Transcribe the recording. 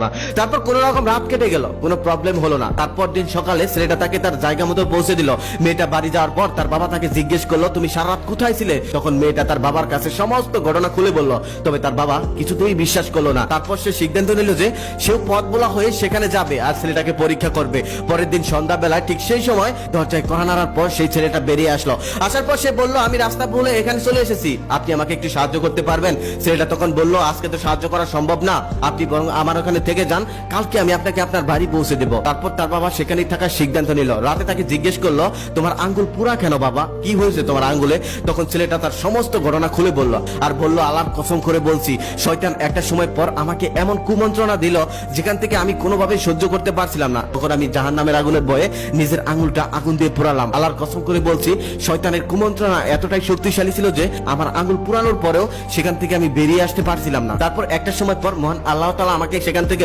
না। তারপর কোন রকম রাত কেটে গেল, কোনো প্রবলেম হলো না। তারপর দিন সকালে ছেলেটা তাকে তার জায়গা মতো পৌঁছে দিল। মেয়েটা বাড়ি যাওয়ার পর তার বাবা তাকে জিজ্ঞেস করলো, তুমি সারা রাত কোথায় ছিলে? তখন মেয়েটা তার বাবার কাছে সমস্ত ঘটনা খুলে বলল। তবে তার বাবা কিছুতেই বিশ্বাস করলো না। তারপর সে সিদ্ধান্ত নিল যে সেও পথ বলা হয়ে সেখানে যাবে আর ছেলেটাকে পরীক্ষা করবে। পরের দিন সন্ধ্যাবেলায় ঠিক সেই সময় দরজায় কড়া নাড়ার পর সেই ছেলেটা বেরিয়ে আসলো। আসার পর সে বলল, আমি রাস্তা ভুলে এখানে চলে এসেছি, আপনি আমাকে একটু সাহায্য করতে পারবেন? ছেলেটা তখন বলল, আজকে তো সাহায্য করা সম্ভব না, আপনি বরং আমার ওখানে থেকে যান, কালকে আমি আপনাকে আপনার বাড়ি পৌঁছে দেব। তারপর তার বাবা সেখানেই থাকার সিদ্ধান্ত নিল। রাতে তাকে জিজ্ঞেস করলো, তোমার আঙ্গুল পুরা কেন বাবা, কি হয়েছে তোমার আঙ্গুলে? তখন ছেলেটা তার সমস্ত ঘটনা খুলে বলল আর বলল, আল্লাহর কসম করে বলছি, শয়তান একটা সময় পর আমাকে এমন কুমন্ত্রণা দিল যেখান থেকে আমি কোনোভাবে সহ্য করতে পারছিলাম না। তখন আমি জাহান্নামের আগুনের ভয়ে নিজের আঙ্গুলটা আগুন দিয়ে পোড়ালাম। আল্লাহর কসম করে বলছি, শয়তানের কুমন্ত্রণা এতটাই শক্তিশালী ছিল যে আমার আঙ্গুল পুরানোর পরেও সেখান থেকে আমি বেরিয়ে আসতে পারছিলাম না। তারপর একটা সময় পর মহান আল্লাহ তাআলা আমাকে সেখান থেকে